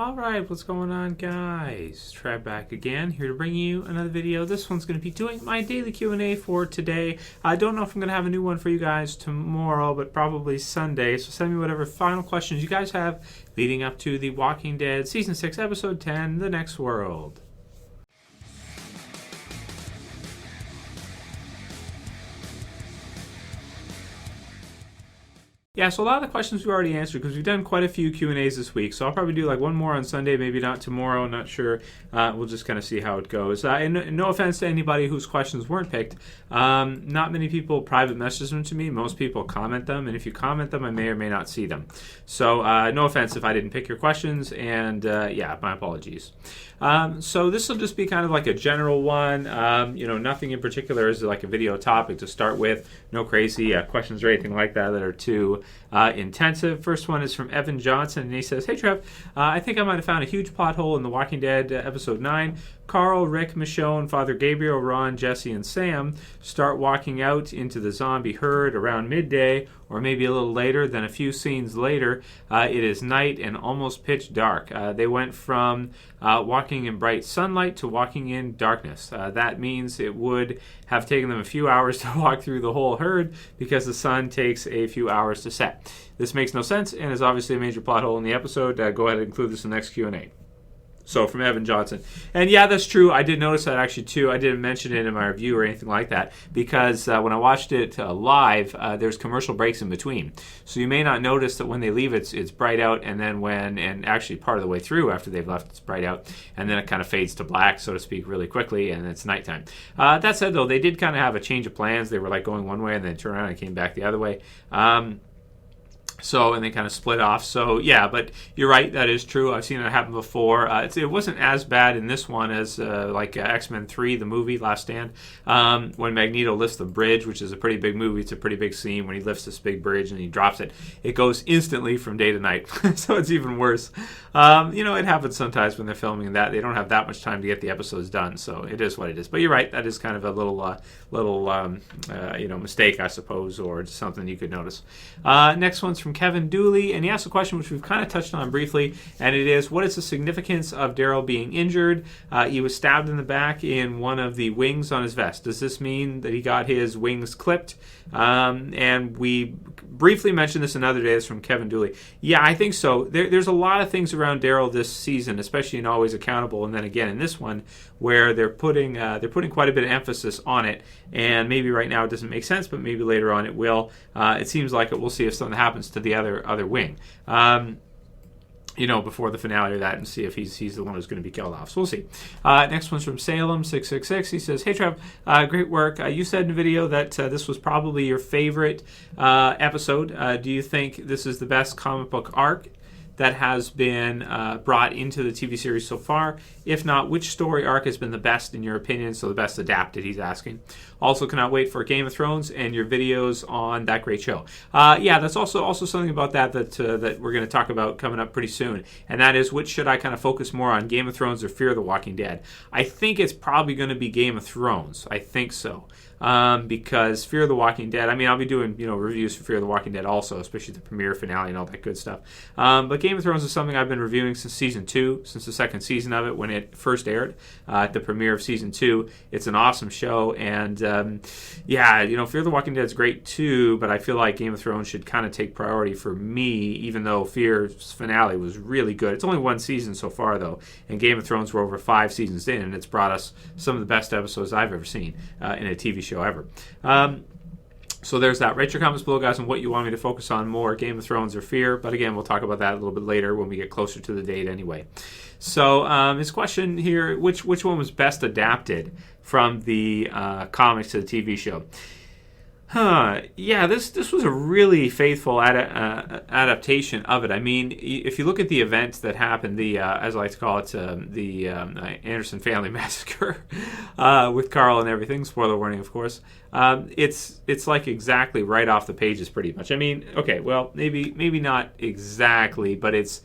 Alright, what's going on, guys? Trev back again, here to bring you another video. This one's going to be doing my daily Q&A for today. I don't know if I'm going to have a new one for you guys tomorrow, but probably Sunday. So send me whatever final questions you guys have leading up to The Walking Dead Season 6, Episode 10, The Next World. Yeah, so a lot of the questions we already answered because we've done quite a few Q&As this week. So I'll probably do like one more on Sunday, maybe not tomorrow, not sure. We'll just kind of see how it goes. And no offense to anybody whose questions weren't picked. Not many people private message them to me. Most people comment them, and if you comment them, I may or may not see them. So no offense if I didn't pick your questions, and yeah, my apologies. So this will just be kind of like a general one. Nothing in particular is like a video topic to start with. No crazy questions or anything like that are too intensive. First one is from Evan Johnson, and he says, "Hey Trev, I think I might have found a huge plot hole in The Walking Dead episode 9. Carl, Rick, Michonne, Father Gabriel, Ron, Jessie, and Sam start walking out into the zombie herd around midday, or maybe a little later. Then a few scenes later, it is night and almost pitch dark. They went from walking in bright sunlight to walking in darkness. That means it would have taken them a few hours to walk through the whole herd because the sun takes a few hours to set. This makes no sense and is obviously a major plot hole in the episode. Go ahead and include this in the next Q&A. So from Evan Johnson. And yeah, that's true. I did notice that actually too. I didn't mention it in my review or anything like that because when I watched it live, there's commercial breaks in between. So you may not notice that when they leave, it's bright out, and then and actually part of the way through after they've left, it's bright out, and then it kind of fades to black, so to speak, really quickly, and it's nighttime. That said, though, they did kind of have a change of plans. They were like going one way and then turned around and came back the other way. And they kind of split off. So, yeah, but you're right. That is true. I've seen it happen before. It wasn't as bad in this one as X-Men 3, the movie, Last Stand, when Magneto lifts the bridge, which is a pretty big movie. It's a pretty big scene when he lifts this big bridge and he drops it. It goes instantly from day to night. So it's even worse. It happens sometimes when they're filming that. They don't have that much time to get the episodes done. So it is what it is. But you're right. That is kind of a little mistake, I suppose, or just something you could notice. Next one's from Kevin Dooley, and he asked a question which we've kind of touched on briefly, and it is, what is the significance of Daryl being injured? He was stabbed in the back in one of the wings on his vest. Does this mean that he got his wings clipped? And we briefly mentioned this another day. It's from Kevin Dooley. Yeah, I think so. There's a lot of things around Daryl this season, especially in Always Accountable, and then again in this one, where they're putting quite a bit of emphasis on it. And maybe right now it doesn't make sense, but maybe later on it will. It seems like it. We'll see if something happens to the other wing. Before the finale of that, and see if he's the one who's going to be killed off. So we'll see. Next one's from Salem666. He says, "Hey Trev, great work. You said in the video that this was probably your favorite episode. Do you think this is the best comic book arc that has been brought into the TV series so far? If not, which story arc has been the best in your opinion?" So the best adapted, he's asking. Also, cannot wait for Game of Thrones and your videos on that great show. Yeah, that's also something about that we're going to talk about coming up pretty soon. And that is, which should I kind of focus more on, Game of Thrones or Fear the Walking Dead? I think it's probably going to be Game of Thrones. I think so. Because Fear the Walking Dead, I'll be doing reviews for Fear the Walking Dead also, especially the premiere, finale, and all that good stuff. But Game of Thrones is something I've been reviewing since season 2, since the second season of it when it first aired at the premiere of season 2. It's an awesome show, and Fear the Walking Dead is great too, but I feel like Game of Thrones should kind of take priority for me, even though Fear's finale was really good. It's only one season so far, though, and Game of Thrones we're over 5 seasons in, and it's brought us some of the best episodes I've ever seen in a TV show ever. So there's that. Write your comments below, guys, on what you want me to focus on more, Game of Thrones or Fear. But again, we'll talk about that a little bit later when we get closer to the date anyway. So his question here, which one was best adapted from the comics to the TV show? Yeah, this was a really faithful adaptation of it. If you look at the events that happened, as I like to call it, the Anderson Family Massacre with Carl and everything, spoiler warning, of course, it's like exactly right off the pages pretty much. Okay, well, maybe not exactly, but it's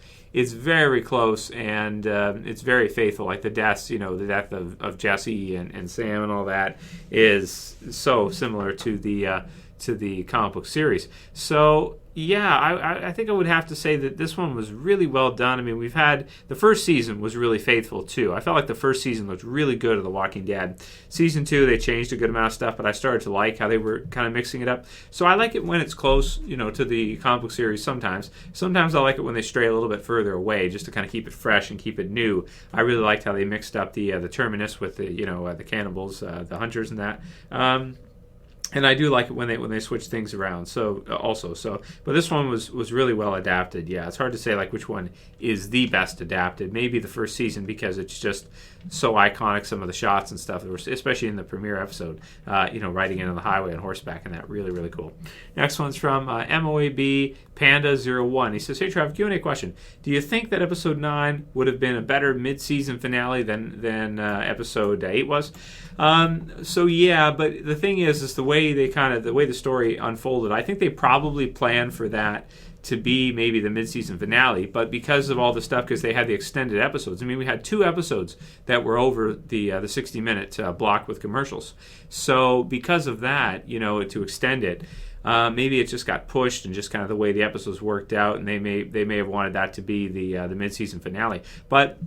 very close, and it's very faithful. Like the deaths, the death of Jessie and Sam and all that is so similar to the comic book series. So Yeah, I think I would have to say that this one was really well done. I mean, we've had the first season was really faithful too. I felt like the first season looked really good of The Walking Dead. Season 2, they changed a good amount of stuff, but I started to like how they were kind of mixing it up. So I like it when it's close, to the comic book series sometimes. Sometimes I like it when they stray a little bit further away, just to kind of keep it fresh and keep it new. I really liked how they mixed up the Terminus with the cannibals, the hunters, and that. And I do like it when they switch things around. But this one was really well adapted. Yeah, it's hard to say like which one is the best adapted. Maybe the first season because it's just so iconic. Some of the shots and stuff, especially in the premiere episode, riding in on the highway on horseback, and that really really cool. Next one's from MOAB Panda01. He says, "Hey Trev, Q&A question. Do you think that episode 9 would have been a better mid-season finale than episode 8 was?" So yeah, but the thing is the way the story unfolded, I think they probably planned for that to be maybe the mid-season finale, but because of all the stuff, because they had the extended episodes. I mean, we had 2 episodes that were over the 60-minute block with commercials. So because of that, to extend it, maybe it just got pushed and just kind of the way the episodes worked out, and they may have wanted that to be the mid-season finale. But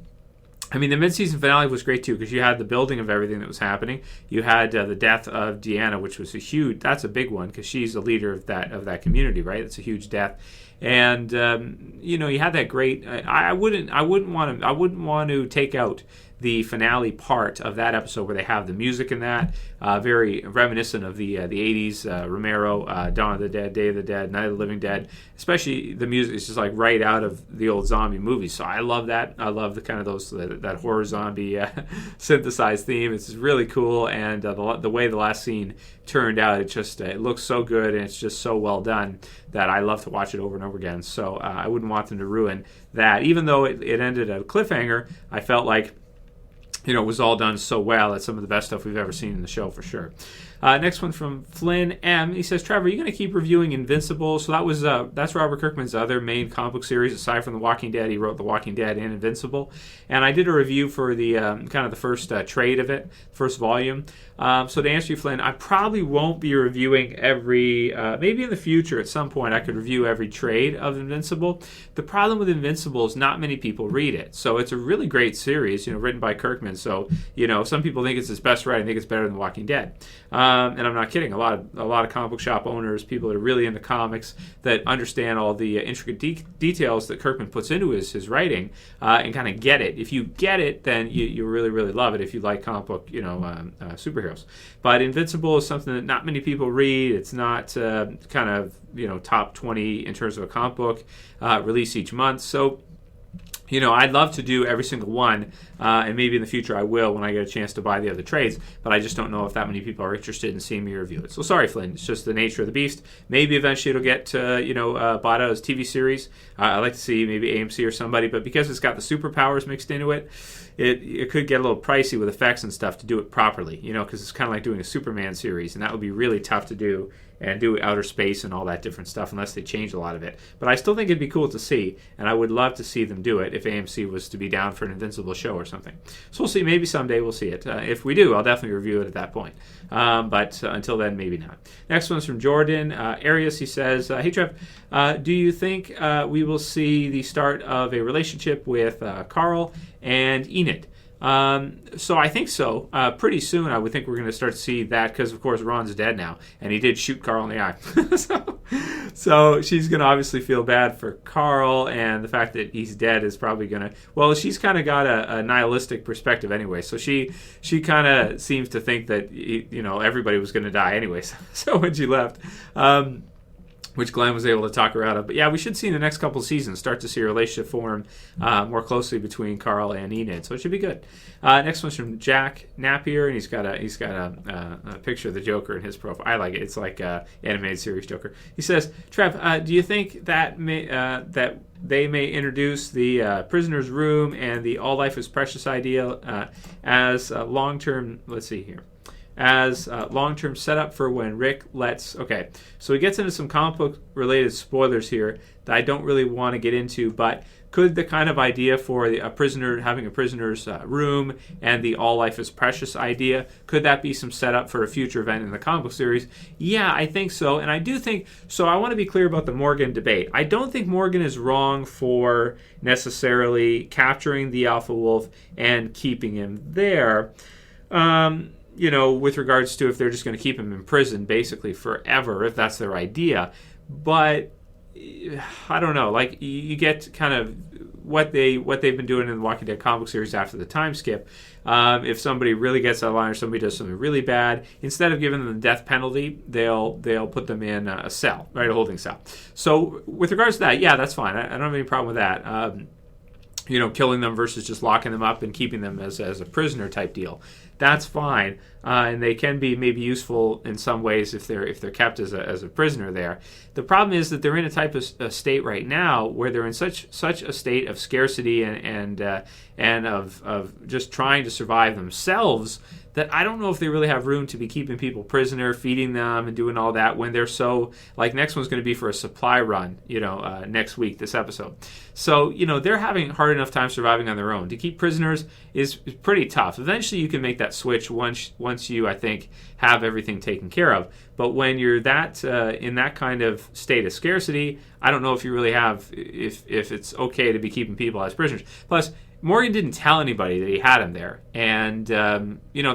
I mean, the mid-season finale was great too because you had the building of everything that was happening. You had the death of Deanna, which was that's a big one because she's the leader of that community, right? It's a huge death, and you had that great. I wouldn't want to take out the finale part of that episode where they have the music in that, very reminiscent of the 80s, Romero, Dawn of the Dead, Day of the Dead, Night of the Living Dead. Especially the music is just like right out of the old zombie movies. So I love that. I love the kind of that horror zombie synthesized theme. It's really cool, and the way the last scene turned out, it looks so good, and it's just so well done that I love to watch it over and over again. So I wouldn't want them to ruin that. Even though it ended at a cliffhanger, I felt like it was all done so well. It's some of the best stuff we've ever seen in the show for sure. Next one from Flynn M. He says, Trevor, are you going to keep reviewing Invincible? So that's Robert Kirkman's other main comic book series. Aside from The Walking Dead, he wrote The Walking Dead and Invincible. And I did a review for the kind of the first trade of it, first volume. So to answer you, Flynn, I probably won't be reviewing every, maybe in the future at some point I could review every trade of Invincible. The problem with Invincible is not many people read it. So it's a really great series, written by Kirkman. So, some people think it's his best writing, think it's better than The Walking Dead. And I'm not kidding. A lot of comic book shop owners, people that are really into comics, that understand all the intricate details that Kirkman puts into his writing, and kind of get it. If you get it, then you really, really love it if you like comic book, superheroes. But Invincible is something that not many people read. It's not kind of, top 20 in terms of a comic book release each month. So, I'd love to do every single one, and maybe in the future I will when I get a chance to buy the other trades, but I just don't know if that many people are interested in seeing me review it. So sorry, Flynn. It's just the nature of the beast. Maybe eventually it'll get, bought out as TV series. I'd like to see maybe AMC or somebody, but because it's got the superpowers mixed into it, it could get a little pricey with effects and stuff to do it properly, because it's kind of like doing a Superman series, and that would be really tough to do and do outer space and all that different stuff unless they change a lot of it. But I still think it'd be cool to see, and I would love to see them do it if AMC was to be down for an Invincible show or something. So we'll see. Maybe someday we'll see it. If we do, I'll definitely review it at that point. But until then, maybe not. Next one's from Jordan Arias. He says, hey, Trev, do you think we will see the start of a relationship with Carl and Enid? So I think so. Pretty soon I would think we're going to start to see that because, of course, Ron's dead now, and he did shoot Carl in the eye. so she's going to obviously feel bad for Carl, and the fact that he's dead is probably going to... Well, she's kind of got a nihilistic perspective anyway, so she kind of seems to think that, everybody was going to die anyway, so when she left... which Glenn was able to talk her out of. But yeah, we should see in the next couple of seasons start to see a relationship form more closely between Carl and Enid. So it should be good. Next one's from Jack Napier, and he's got a picture of the Joker in his profile. I like it. It's like a animated series Joker. He says, Trev, do you think that they may introduce the prisoner's room and the all life is precious idea as long-term? Let's see here. As long-term setup for when Rick lets... Okay, so he gets into some comic book-related spoilers here that I don't really want to get into, but Could the kind of idea for a prisoner having a prisoner's room and the all life is precious idea, could that be some setup for a future event in the comic book series? Yeah, I think so. And I do think, so I want to be clear about the Morgan debate. I don't think Morgan is wrong for necessarily capturing the Alpha Wolf and keeping him there. With regards to if they're just going to keep him in prison basically forever, if that's their idea. But I don't know. Like, you get kind of what they've been doing in the Walking Dead comic book series after the time skip. If somebody really gets out of line or somebody does something really bad, instead of giving them the death penalty, they'll put them in a cell, right, a holding cell. So with regards to that, yeah, that's fine. I don't have any problem with that. Killing them versus just locking them up and keeping them as a prisoner type deal. That's fine, and they can be maybe useful in some ways if they're kept as a prisoner there. The problem is that they're in a type of state right now where they're in such a state of scarcity and of just trying to survive themselves, that I don't know if they really have room to be keeping people prisoner, feeding them, and doing all that when they're so, like, next one's going to be for a supply run, next week, this episode. So, they're having hard enough time surviving on their own. To keep prisoners is pretty tough. Eventually you can make that switch once you, I think, have everything taken care of. But when you're in that kind of state of scarcity, I don't know if you really have, if it's okay to be keeping people as prisoners. Plus, Morgan didn't tell anybody that he had him there. And,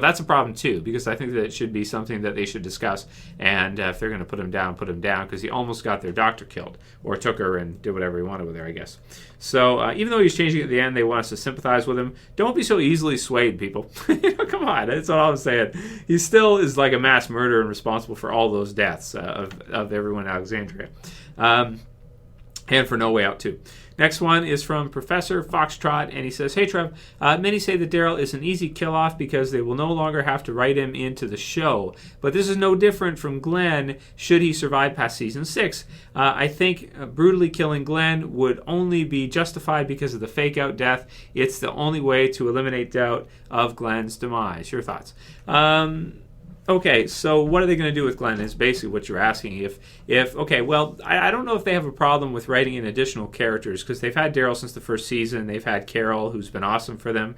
that's a problem too, because I think that it should be something that they should discuss. And if they're going to put him down, because he almost got their doctor killed, or took her and did whatever he wanted with her, I guess. So even though he's changing at the end, they want us to sympathize with him. Don't be so easily swayed, people. Come on, that's all I'm saying. He still is like a mass murderer and responsible for all those deaths of everyone in Alexandria. And for No Way Out too. Next one is from Professor Foxtrot, and he says, "Hey Trev, many say that Daryl is an easy kill-off because they will no longer have to write him into the show. But this is no different from Glenn should he survive past season 6. I think brutally killing Glenn would only be justified because of the fake-out death. It's the only way to eliminate doubt of Glenn's demise." Your thoughts? Okay, so what are they going to do with Glenn is basically what you're asking. I don't know if they have a problem with writing in additional characters, because they've had Daryl since the first season. They've had Carol, who's been awesome for them,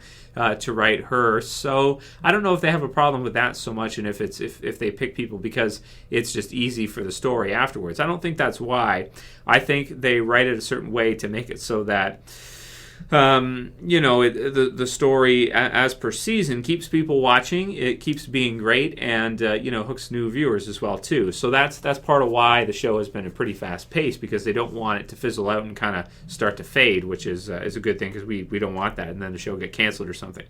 to write her. So I don't know if they have a problem with that so much, and if they pick people because it's just easy for the story afterwards. I don't think that's why. I think they write it a certain way to make it so that the story as per season keeps people watching. It keeps being great, and hooks new viewers as well too. So that's part of why the show has been a pretty fast pace, because they don't want it to fizzle out and kind of start to fade, which is a good thing, because we don't want that, and then the show get canceled or something.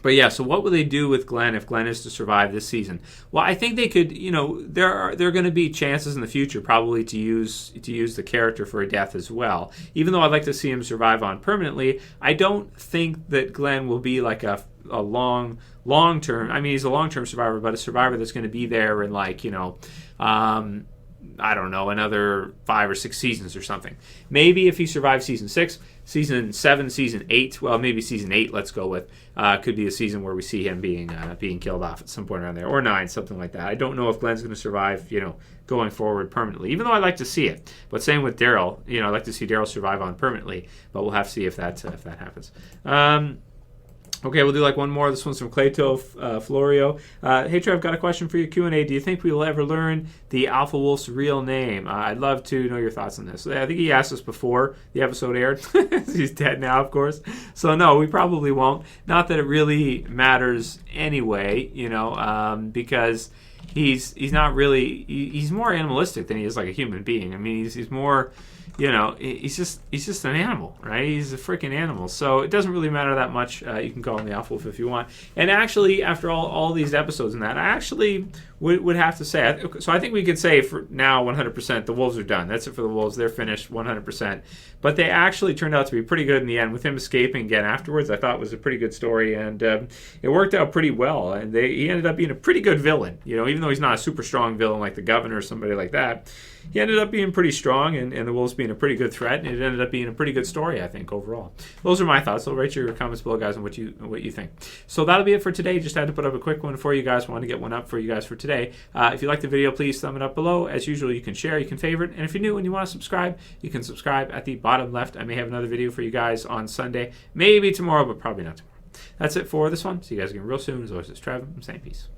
But yeah, so what will they do with Glenn if Glenn is to survive this season? Well, I think they could, there are going to be chances in the future probably to use the character for a death as well. Even though I'd like to see him survive on permanently, I don't think that Glenn will be like a long-term, I mean, he's a long-term survivor, but a survivor that's going to be there in I don't know, another 5 or 6 seasons or something. Maybe if he survives season 6, season 7, season 8, well, maybe season 8, let's go with, could be a season where we see him being killed off at some point around there, or 9, something like that. I don't know if Glenn's going to survive, going forward permanently, even though I'd like to see it. But same with Daryl, I'd like to see Daryl survive on permanently, but we'll have to see if that happens. Okay, we'll do one more. This one's from Clayto Florio. Hey, Trev, got a question for your Q&A. Do you think we will ever learn the Alpha Wolf's real name? I'd love to know your thoughts on this. I think he asked us before the episode aired. He's dead now, of course. So, no, we probably won't. Not that it really matters anyway, because he's not really... He's more animalistic than he is like a human being. I mean, he's more... he's just an animal, right? He's a freaking animal. So it doesn't really matter that much. You can call him the Alpha Wolf if you want. And actually, after all these episodes and that, I actually would have to say, so I think we could say for now 100% the Wolves are done. That's it for the Wolves. They're finished 100%. But they actually turned out to be pretty good in the end. With him escaping again afterwards, I thought it was a pretty good story. And it worked out pretty well. And he ended up being a pretty good villain. Even though he's not a super strong villain like the Governor or somebody like that, he ended up being pretty strong, and the Wolves being a pretty good threat, and it ended up being a pretty good story, I think, overall. Those are my thoughts. So write your comments below, guys, on what you think. So that'll be it for today. Just had to put up a quick one for you guys. Wanted to get one up for you guys for today. today. If you like the video, please thumb it up below. As usual, you can share, you can favorite, and if you're new and you want to subscribe, you can subscribe at the bottom left. I may have another video for you guys on Sunday, maybe tomorrow, but probably not tomorrow. That's it for this one. See you guys again real soon. As always, it's Trev. I'm saying peace.